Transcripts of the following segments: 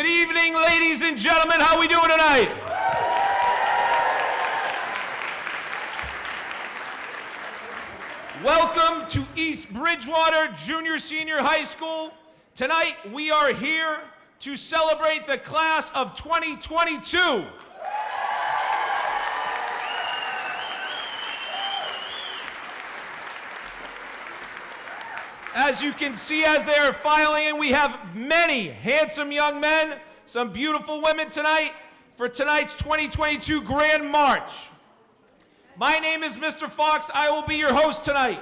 Good evening, ladies and gentlemen. How we doing tonight? Welcome to East Bridgewater Junior Senior High School. Tonight, we are here to celebrate the class of 2022. As you can see, as they are filing in, we have many handsome young men, some beautiful women tonight for tonight's 2022 Grand March. My name is Mr. Fox. I will be your host tonight.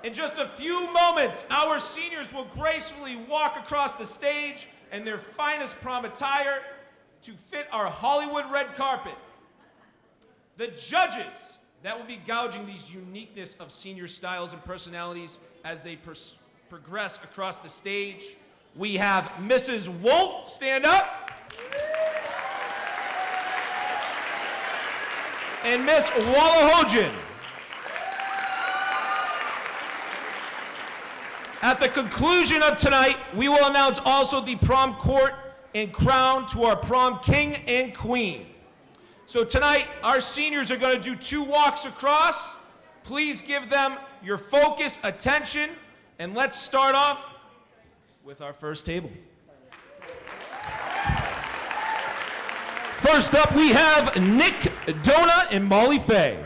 In just a few moments, our seniors will gracefully walk across the stage in their finest prom attire to fit our Hollywood red carpet. The judges that will be gouging these uniqueness of senior styles and personalities as they progress across the stage. We have Mrs. Wolf, stand up. And Miss Wallahojan. At the conclusion of tonight, we will announce also the prom court and crown to our prom king and queen. So tonight, our seniors are going to do 2 walks across. Please give them your focus, attention, and let's start off with our first table. First up, we have Nick, Donna, and Molly Faye.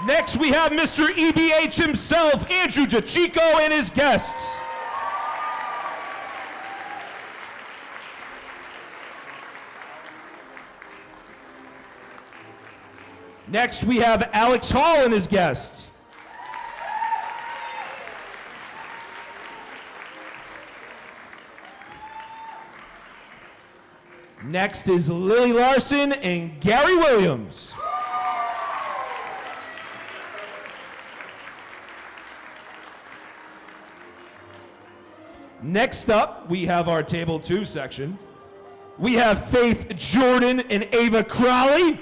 Next, we have Mr. EBH himself, Andrew DeChico, and his guests. Next, we have Alex Hall and his guest. Next is Lily Larson and Gary Williams. Next up, we have our Table 2 section. We have Faith Jordan and Ava Crowley.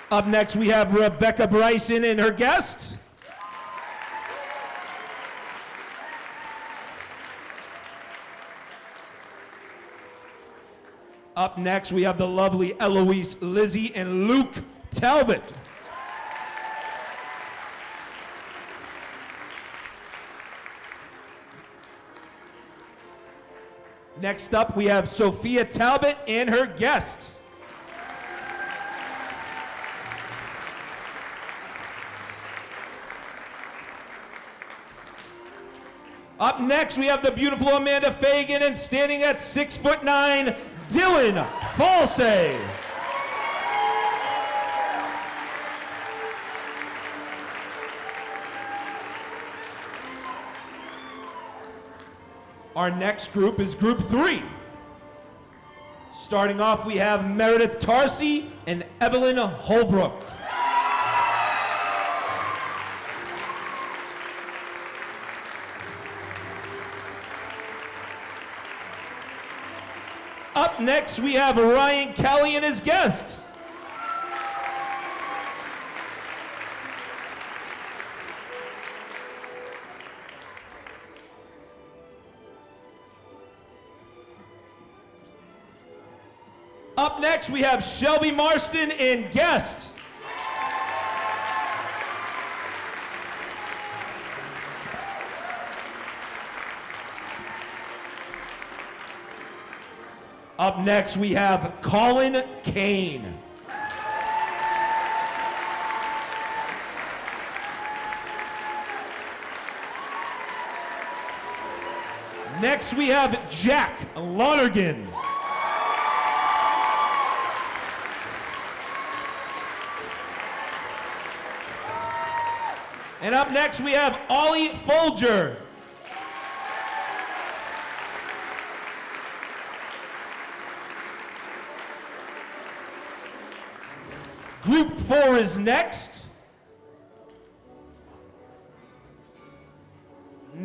Up next, we have Rebecca Bryson and her guest. Up next, we have the lovely Eloise, Lizzie, and Luke Talbot. Next up, we have Sophia Talbot and her guests. Up next, we have the beautiful Amanda Fagan, and standing at 6'9", Dylan Falsey. Our next group is Group 3. Starting off, we have Meredith Tarsi and Evelyn Holbrook. Up next, we have Ryan Kelly and his guest. Up next, we have Shelby Marston and guest. Up next, we have Colin Kane. Next, we have Jack Lonergan. And up next, we have Ollie Folger. Group 4 is next.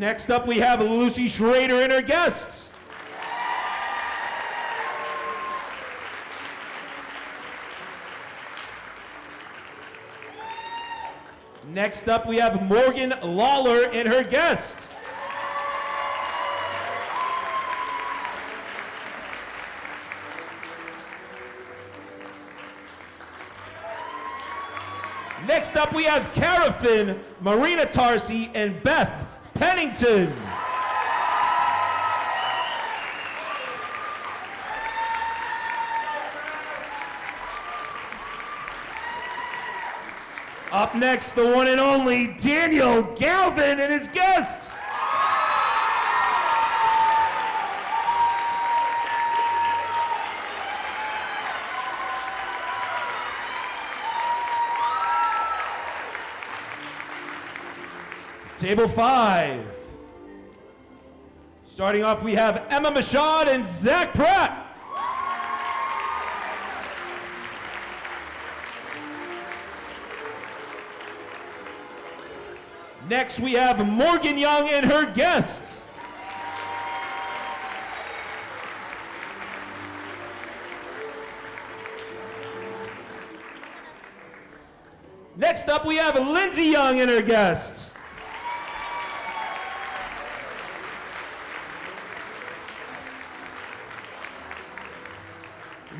Next up, we have Lucy Schrader and her guests. Next up, we have Morgan Lawler and her guest. Next up, we have Cara Finn, Marina Tarsi, and Beth Pennington. Up next, the one and only Daniel Galvin and his guest. Table 5. Starting off, we have Emma Michaud and Zach Pratt. Next, we have Morgan Young and her guest. Next up, we have Lindsay Young and her guest.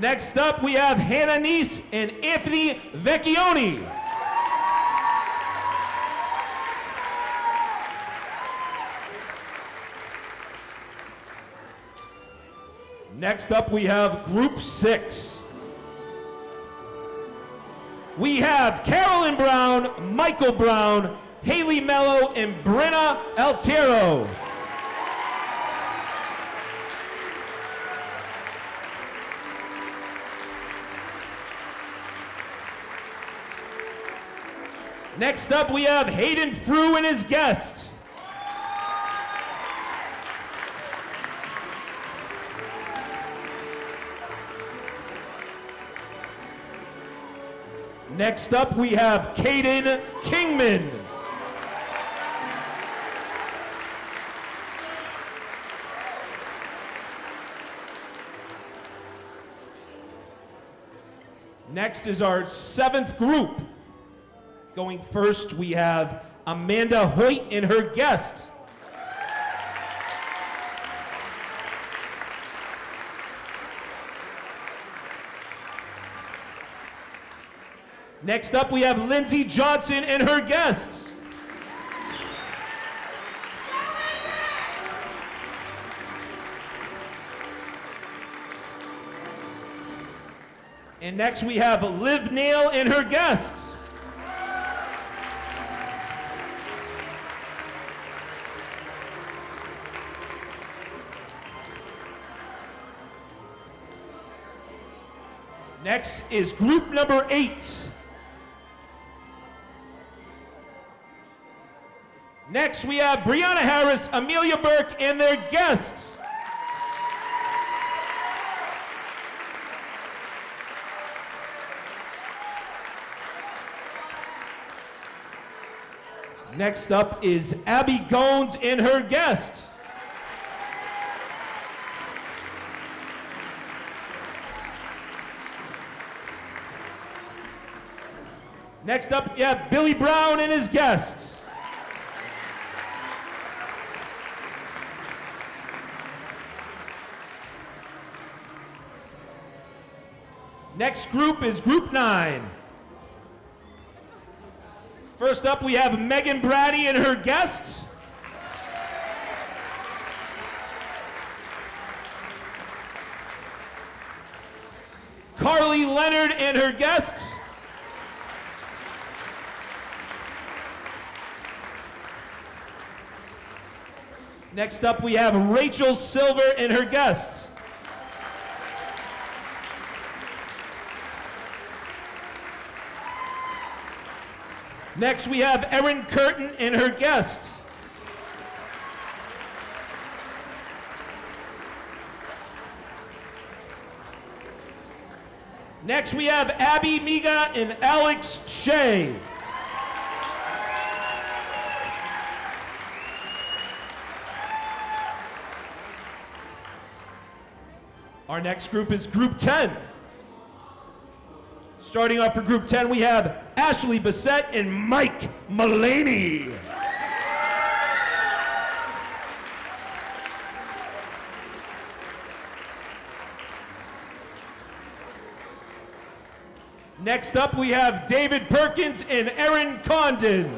Next up, we have Hannah Neese and Anthony Vecchione. Next up, we have Group 6. We have Carolyn Brown, Michael Brown, Haley Mello, and Brenna Altero. Next up, we have Hayden Frew and his guest. Next up, we have Caden Kingman. Next is our 7th group. Going first, we have Amanda Hoyt and her guest. Next up, we have Lindsay Johnson and her guest. And next, we have Liv Nail and her guest. Next is group number 8. Next, we have Brianna Harris, Amelia Burke, and their guests. Next up is Abby Gones and her guest. Next up, you have Billy Brown and his guests. Next group is group 9. First up, we have Megan Brady and her guest. Carly Leonard and her guest. Next up, we have Rachel Silver and her guest. Next, we have Erin Curtin and her guest. Next, we have Abby Miga and Alex Shea. Our next group is Group 10. Starting off for Group 10, we have Ashley Bissett and Mike Mullaney. Next up, we have David Perkins and Erin Condon.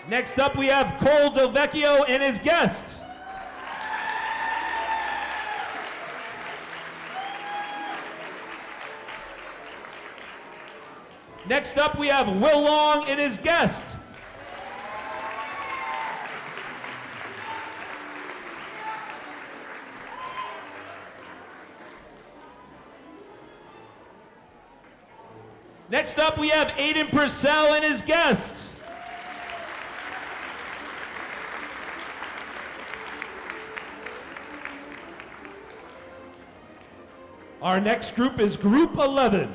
Next up, we have Cole Del Vecchio and his guest. Next up, we have Will Long and his guest. Next up, we have Aiden Purcell and his guest. Our next group is Group 11.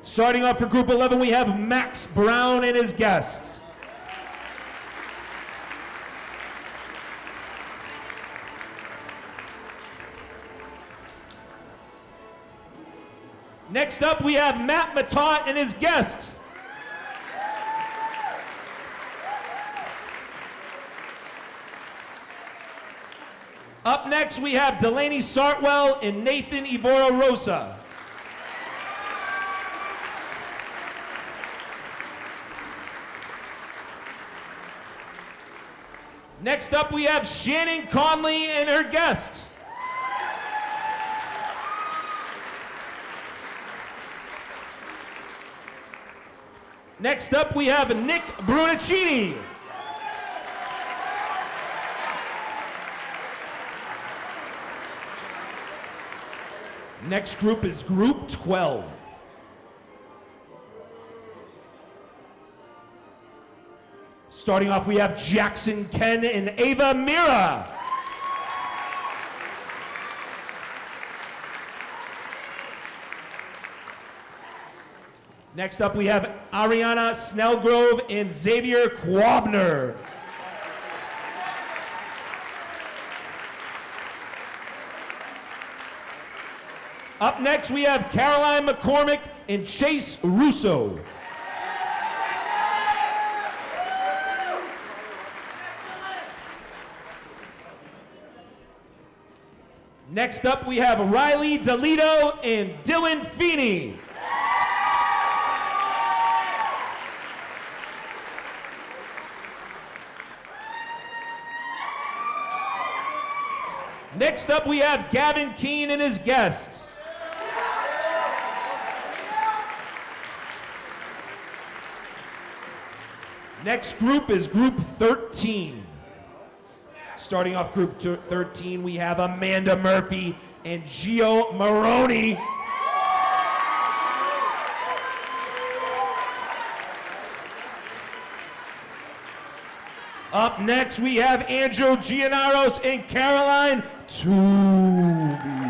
Starting off for Group 11, we have Max Brown and his guest. Next up, we have Matt Matot and his guest. Up next, we have Delaney Sartwell and Nathan Ivoro Rosa. Next up, we have Shannon Conley and her guest. Next up, we have Nick Brunicini. Next group is Group 12. Starting off, we have Jackson Ken and Ava Mira. Next up, we have Ariana Snellgrove and Xavier Quabner. Up next, we have Caroline McCormick and Chase Russo. Next up, we have Riley Delito and Dylan Feeney. Next up, we have Gavin Keene and his guests. Next group is Group 13. Starting off Group 13, we have Amanda Murphy and Gio Maroney. Up next, we have Andrew Gianaros and Caroline Toomey.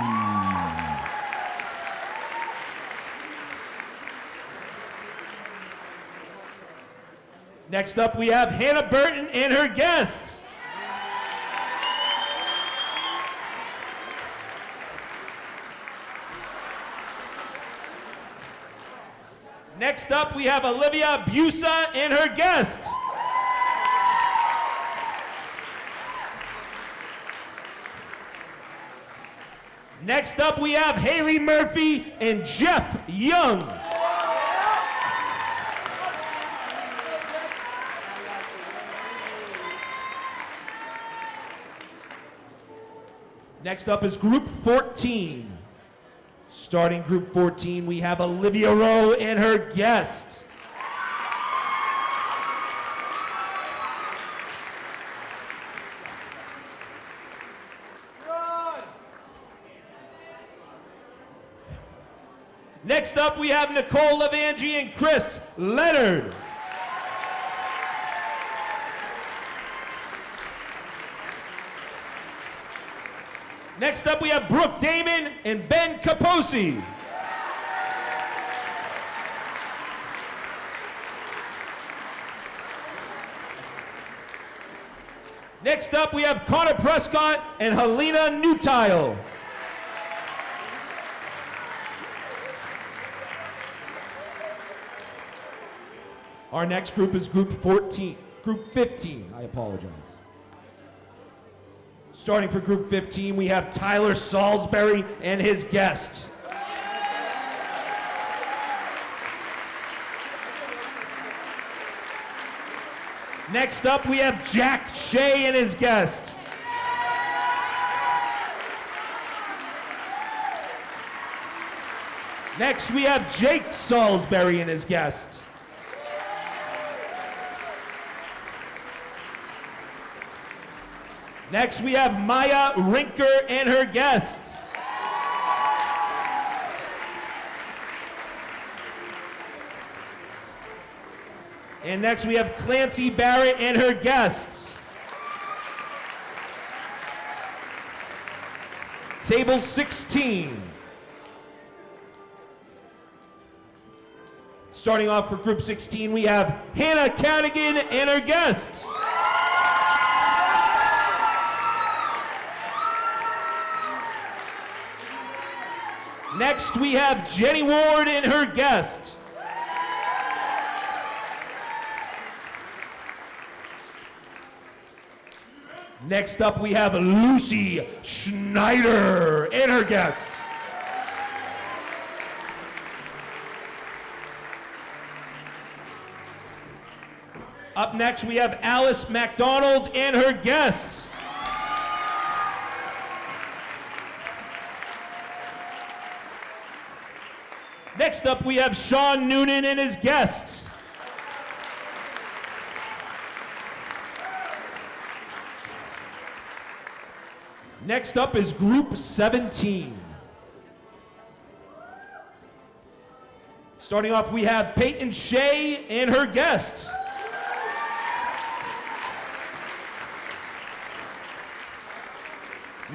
Next up, we have Hannah Burton and her guests. Next up, we have Olivia Busa and her guests. Next up, we have Haley Murphy and Jeff Young. Next up is Group 14. Starting Group 14, we have Olivia Rowe and her guest. Next up, we have Nicole Levangie and Chris Leonard. Next up, we have Brooke Damon and Ben Caposi. Next up, we have Connor Prescott and Helena Newtile. Our next group is Group 15, I apologize. Starting for Group 15, we have Tyler Salisbury and his guest. Next up, we have Jack Shea and his guest. Next, we have Jake Salisbury and his guest. Next, we have Maya Rinker and her guest. And next, we have Clancy Barrett and her guests. Table 16. Starting off for Group 16, we have Hannah Cadigan and her guests. Next, we have Jenny Ward and her guest. Next up, we have Lucy Schneider and her guest. Up next, we have Alice MacDonald and her guest. Next up, we have Sean Noonan and his guests. Next up is Group 17. Starting off, we have Peyton Shea and her guests.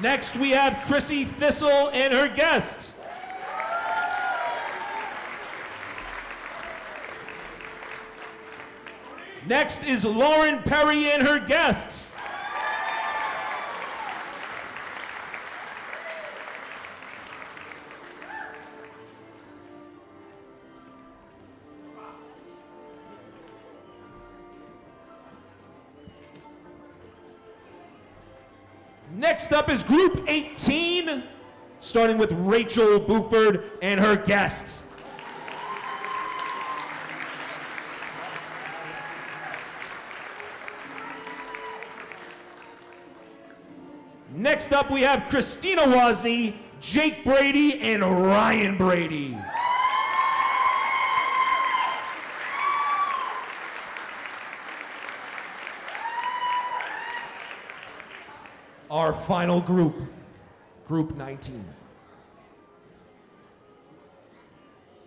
Next, we have Chrissy Thistle and her guest. Next is Lauren Perry and her guest. Next up is Group 18, starting with Rachel Buford and her guest. Next up, we have Christina Wozni, Jake Brady, and Ryan Brady. Our final group, Group 19.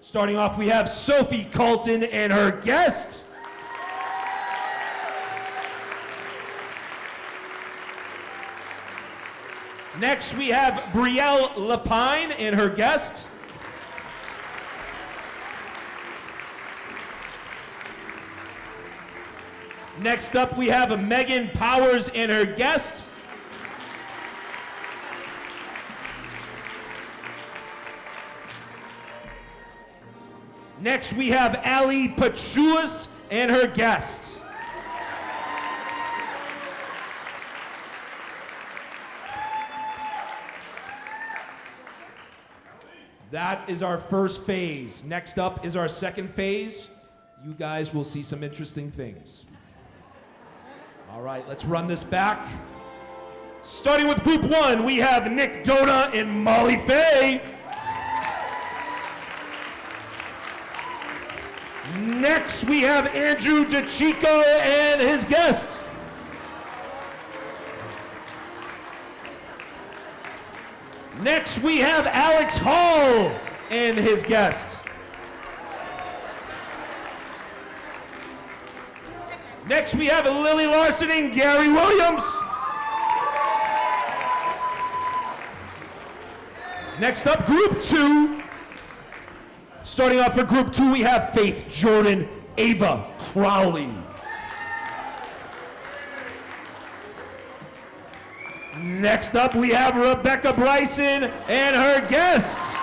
Starting off, we have Sophie Colton and her guest. Next, we have Brielle Lapine and her guest. Next up, we have Megan Powers and her guest. Next, we have Ali Pachuas and her guest. That is our first phase. Next up is our second phase. You guys will see some interesting things. All right, let's run this back. Starting with Group 1, we have Nick Dona and Molly Fay. Next, we have Andrew DeChico and his guest. Next, we have Alex Hall and his guest. Next, we have Lily Larson and Gary Williams. Next up, Group 2. Starting off for Group 2, we have Faith Jordan, Ava Crowley. Next up, we have Rebecca Bryson and her guests.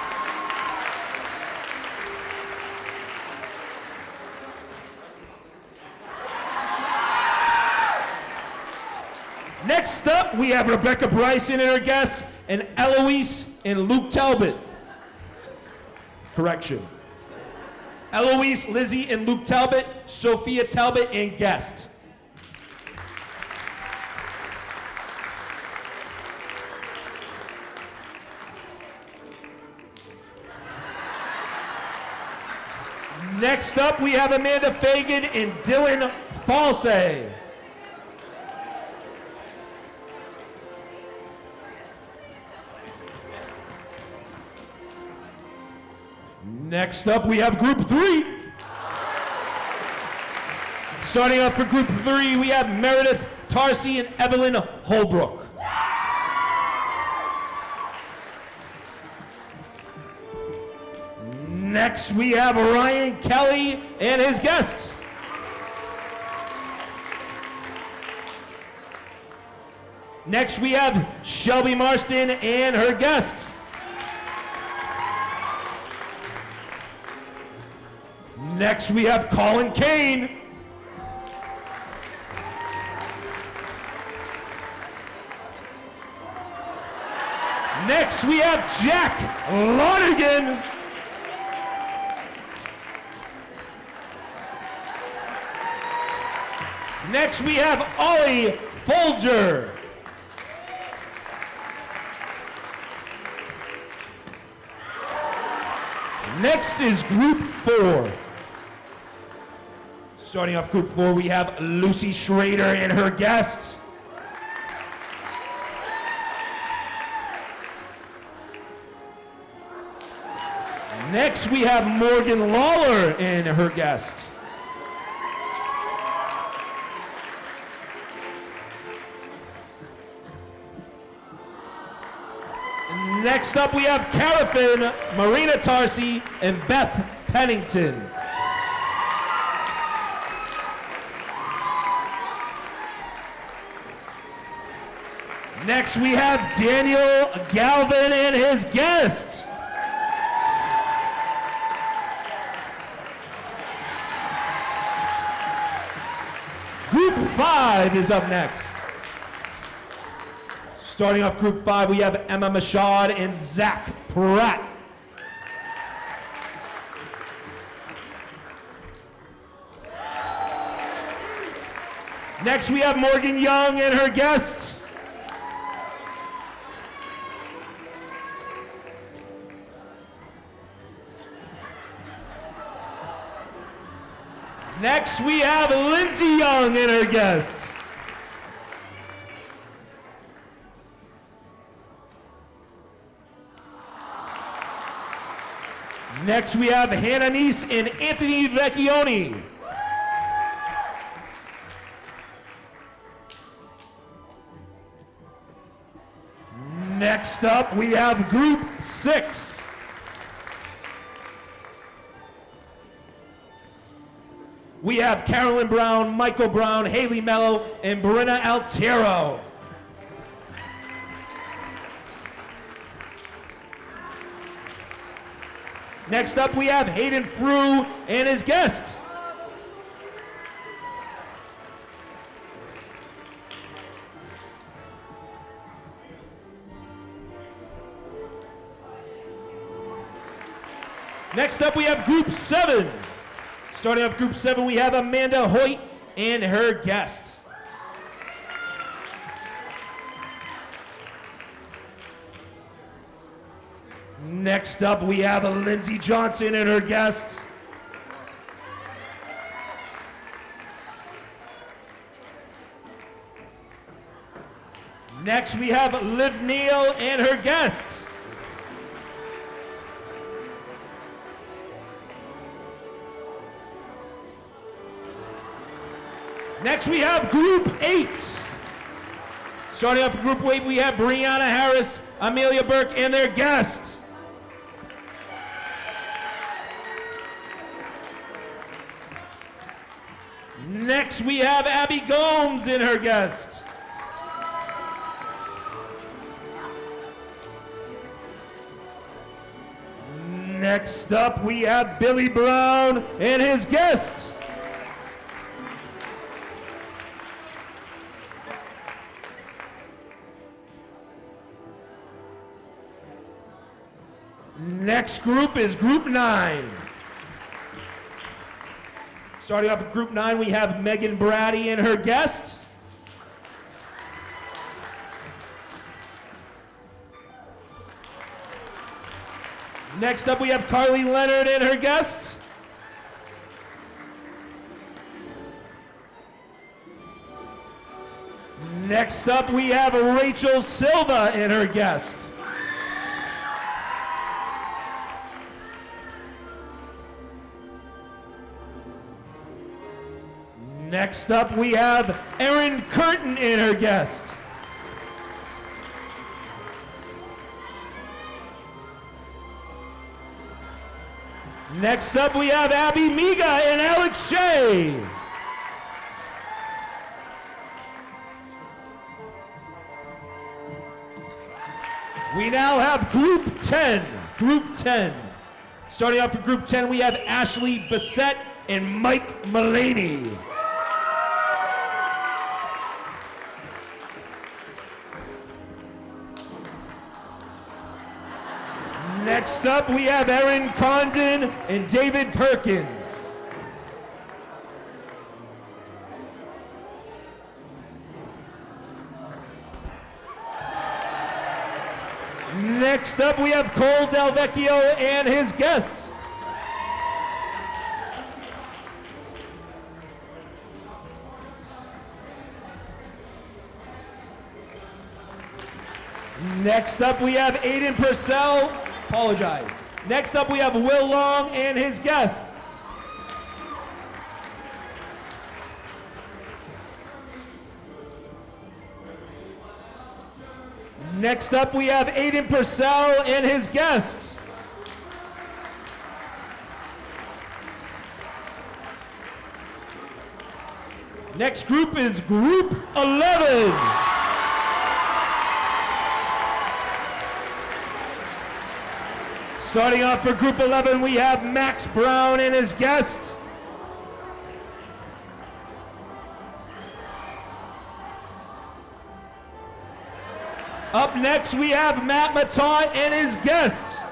Next up, we have Rebecca Bryson and her guests, and Eloise and Luke Talbot. Correction. Eloise, Lizzie, and Luke Talbot, Sophia Talbot, and guest. Next up, we have Amanda Fagan and Dylan Falsey. Next up, we have Group 3. Starting off for Group 3, we have Meredith Tarsi and Evelyn Holbrook. Next, we have Ryan Kelly and his guests. Next, we have Shelby Marston and her guests. Next, we have Colin Kane. Next, we have Jack Lonigan. Next, we have Ollie Folger. Next is Group 4. Starting off Group 4, we have Lucy Schrader and her guests. Next, we have Morgan Lawler and her guest. Next up, we have Carafin, Marina Tarsi, and Beth Pennington. Next, we have Daniel Galvin and his guests. Group 5 is up next. Starting off Group 5, we have Emma Mashad and Zach Pratt. Next, we have Morgan Young and her guests. Next, we have Lindsay Young and her guest. Next, we have Hannah Neese and Anthony Vecchione. Next up, we have Group 6. We have Carolyn Brown, Michael Brown, Haley Mello, and Brenna Altiero. Next up, we have Hayden Frew and his guest. Next up, we have Group 7. Starting off Group 7, we have Amanda Hoyt and her guest. Next up, we have Lindsay Johnson and her guests. Next, we have Liv Neal and her guests. Next, we have Group 8. Starting off Group 8, we have Brianna Harris, Amelia Burke, and their guests. Next, we have Abby Gomes and her guest. Next up, we have Billy Brown and his guest. Next group is Group 9. Starting off with Group 9, we have Megan Brady and her guest. Next up, we have Carly Leonard and her guest. Next up, we have Rachel Silva and her guest. Next up, we have Erin Curtin and her guest. Next up, we have Abby Miga and Alex Shea. We now have Group 10. Group 10. Starting off for Group 10, we have Ashley Bissett and Mike Mullaney. Next up, we have Erin Condon and David Perkins. Next up, we have Cole Del Vecchio and his guest. Next up, we have Aiden Purcell. Apologize. Next up, we have Will Long and his guest. Next up, we have Aiden Purcell and his guest. Next group is Group 11. Starting off for Group 11, we have Max Brown and his guest. Up next, we have Matt Matot and his guest.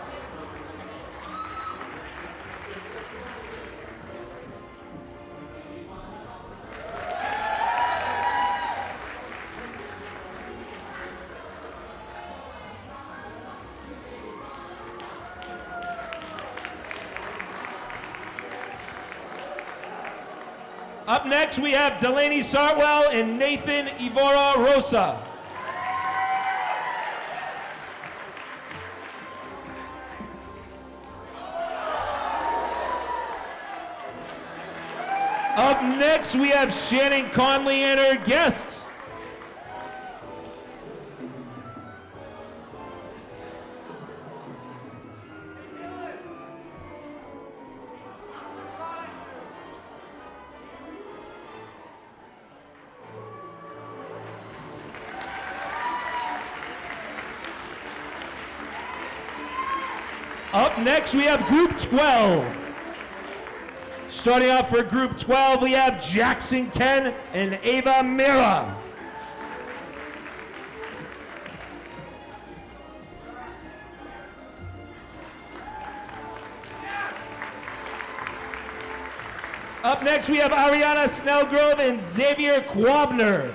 Up next, we have Delaney Sartwell and Nathan Ivora Rosa. Up next, we have Shannon Conley and her guest. Up next, we have Group 12. Starting off for Group 12, we have Jackson Ken and Ava Mira. Up next, we have Ariana Snellgrove and Xavier Quabner.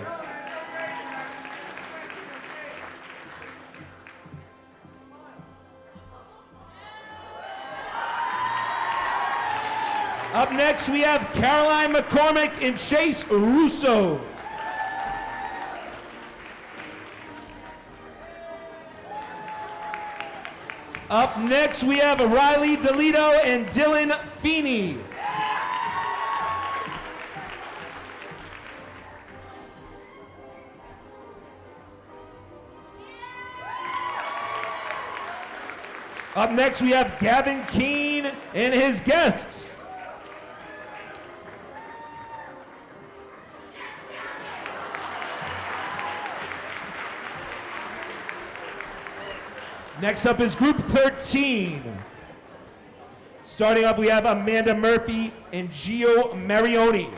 Up next, we have Caroline McCormick and Chase Russo. Up next, we have Riley DeLito and Dylan Feeney. Up next, we have Gavin Keene and his guests. Next up is Group 13. Starting off, we have Amanda Murphy and Gio Marioni.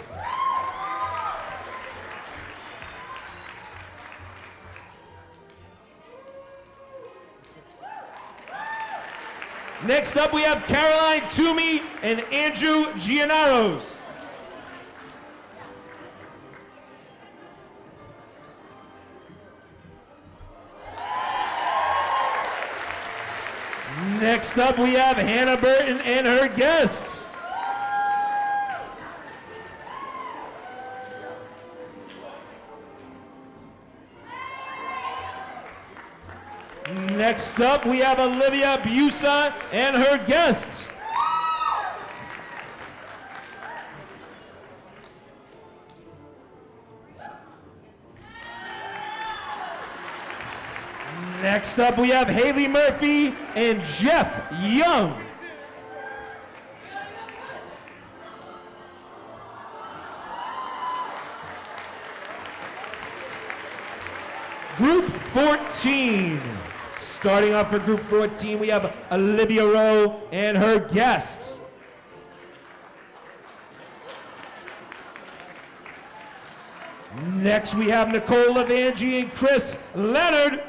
Next up, we have Caroline Toomey and Andrew Giannaros. Next up, we have Hannah Burton and her guest. Next up, we have Olivia Busa and her guest. Next up, we have Haley Murphy and Jeff Young. Group 14. Starting off for Group 14, we have Olivia Rowe and her guest. Next, we have Nicole Levangie and Chris Leonard.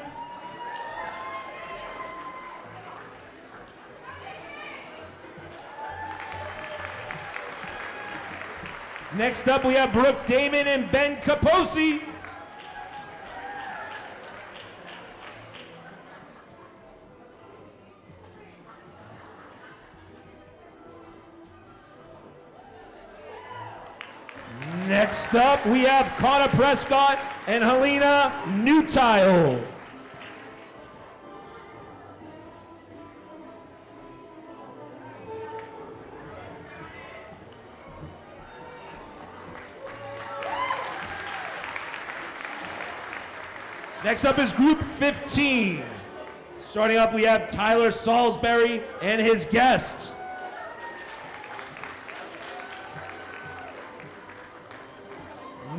Next up, we have Brooke Damon and Ben Kaposi. Next up, we have Connor Prescott and Helena Newtile. Next up is Group 15. Starting off, we have Tyler Salisbury and his guest.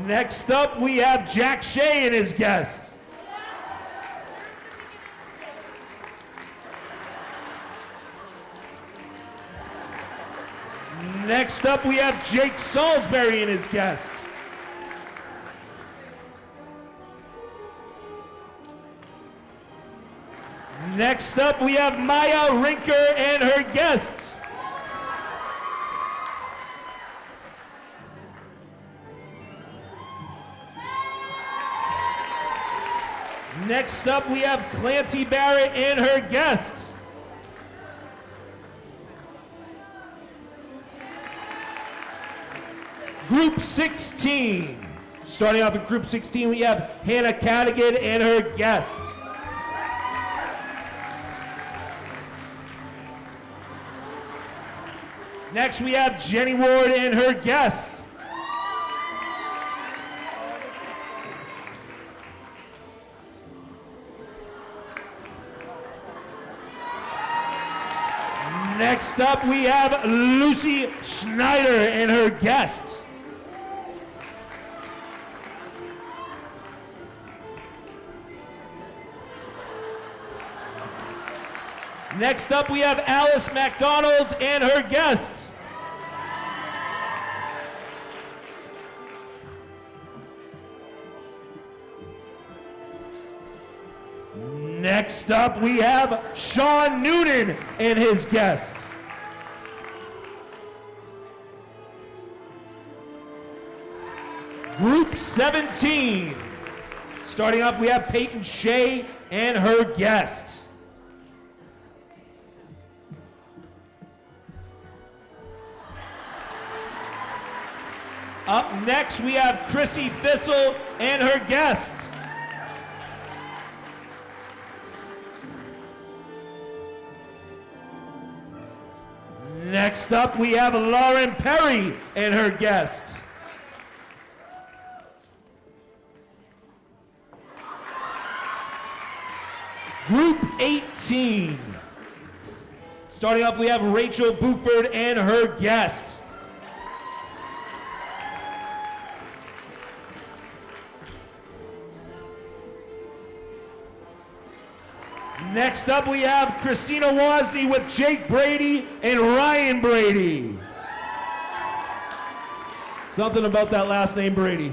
Next up, we have Jack Shea and his guest. Next up, we have Jake Salisbury and his guest. Next up, we have Maya Rinker and her guests. Next up, we have Clancy Barrett and her guests. Group 16. Starting off in Group 16, we have Hannah Cadigan and her guest. Next, we have Jenny Ward and her guest. Next up, we have Lucy Schneider and her guest. Next up, we have Alice McDonald and her guest. Next up, we have Sean Noonan and his guest. Group 17. Starting off, we have Peyton Shea and her guest. Up next, we have Chrissy Thistle and her guest. Next up, we have Lauren Perry and her guest. Group 18. Starting off, we have Rachel Buford and her guest. Next up, we have Christina Wozni with Jake Brady and Ryan Brady. Something about that last name, Brady.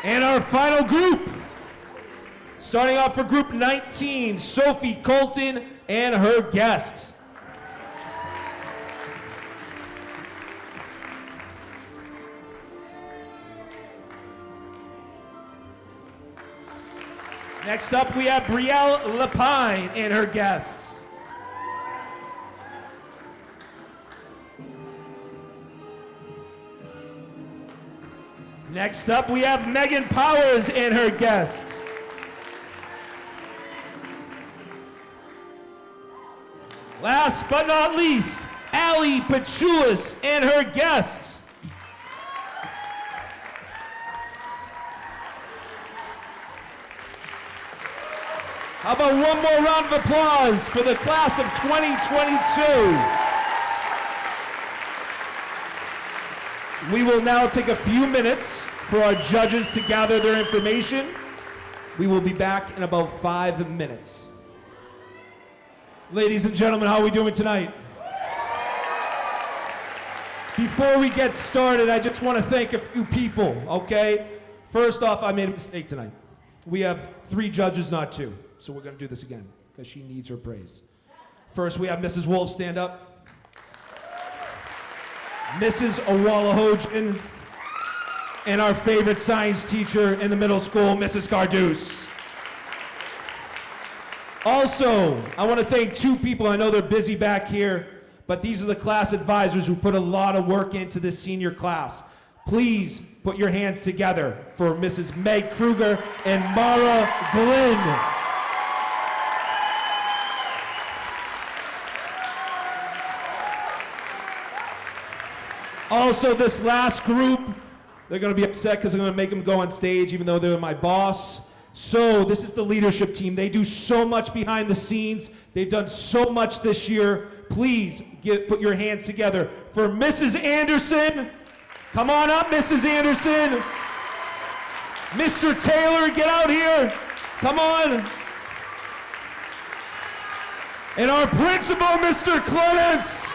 And our final group, starting off for group 19, Sophie Colton and her guest. Next up, we have Brielle Lapine and her guest. Next up, we have Megan Powers and her guest. Last but not least, Allie Pachulis and her guest. How about one more round of applause for the class of 2022. We will now take a few minutes for our judges to gather their information. We will be back in about 5 minutes. Ladies and gentlemen, how are we doing tonight? Before we get started, I just want to thank a few people, okay? First off, I made a mistake tonight. We have 3 judges, not 2. So we're going to do this again, because she needs her praise. First, we have Mrs. Wolf, stand up. Mrs. Awalahojan, and our favorite science teacher in the middle school, Mrs. Carduce. Also, I want to thank 2 people. I know they're busy back here, but these are the class advisors who put a lot of work into this senior class. Please put your hands together for Mrs. Meg Kruger and Mara Glynn. Also, this last group, they're going to be upset because I'm going to make them go on stage even though they're my boss. So this is the leadership team. They do so much behind the scenes. They've done so much this year. Please put your hands together for Mrs. Anderson. Come on up, Mrs. Anderson. Mr. Taylor, get out here. Come on. And our principal, Mr. Clements.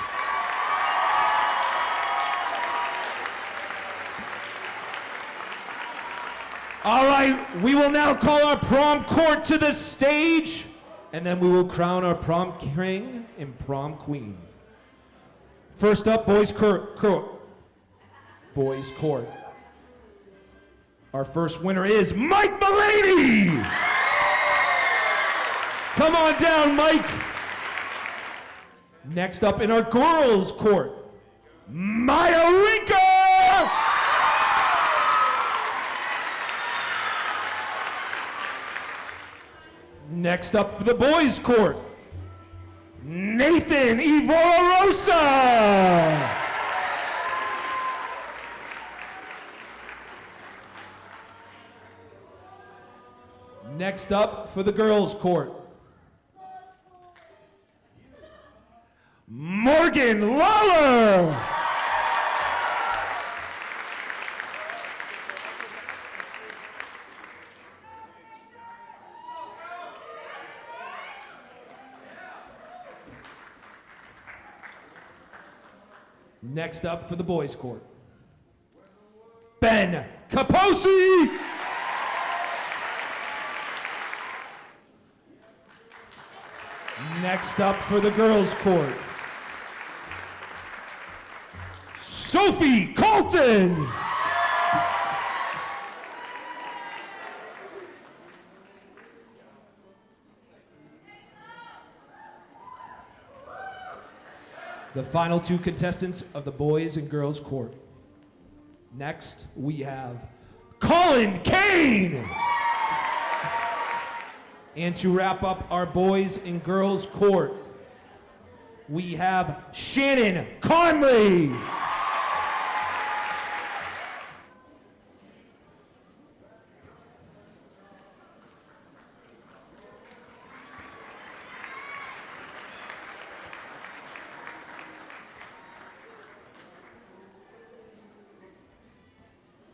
All right, we will now call our prom court to the stage, and then we will crown our prom king and prom queen. First up, boys court. Boys court. Our first winner is Mike Mullaney. Come on down, Mike. Next up in our girls court, Maya Rinka. Next up for the boys' court, Nathan Ivorosa. Next up for the girls' court, Morgan Lawler. Next up for the boys' court, Ben Kaposi. Next up for the girls' court, Sophie Colton. The final 2 contestants of the boys and girls court. Next, we have Colin Kane. And to wrap up our boys and girls court, we have Shannon Conley.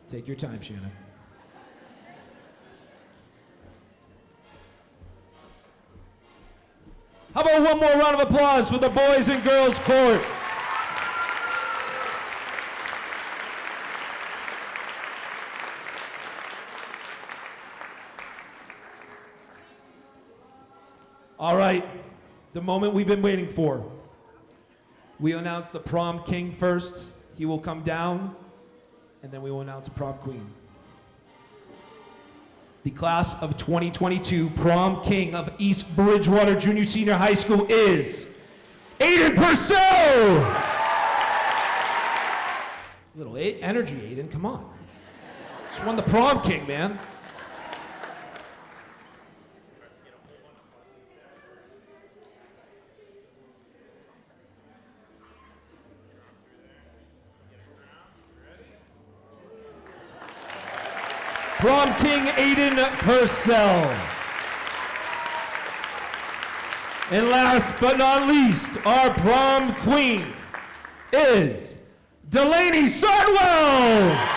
Take your time, Shannon. How about one more round of applause for the boys and girls court? All right, the moment we've been waiting for. We announce the prom king first. He will come down, and then we will announce a prom queen. The class of 2022 prom king of East Bridgewater Junior Senior High School is Aiden Purcell. Little energy, Aiden, come on. Just won the prom king, man. Prom king Aiden Purcell. And last but not least, our prom queen is Delaney Sartwell.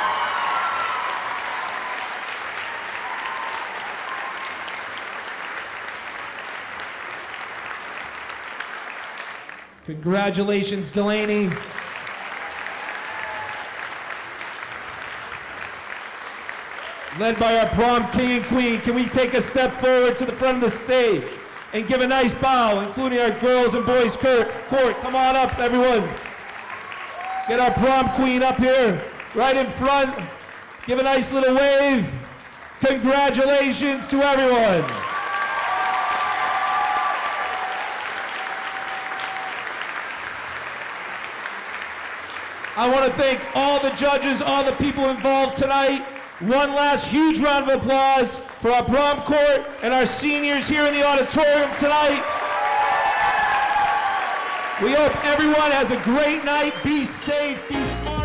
Congratulations, Delaney. Led by our prom king and queen, can we take a step forward to the front of the stage and give a nice bow, including our girls and boys court. Come on up, everyone. Get our prom queen up here, right in front. Give a nice little wave. Congratulations to everyone. I want to thank all the judges, all the people involved tonight. One last huge round of applause for our prom court and our seniors here in the auditorium tonight. We hope everyone has a great night. Be safe, be smart.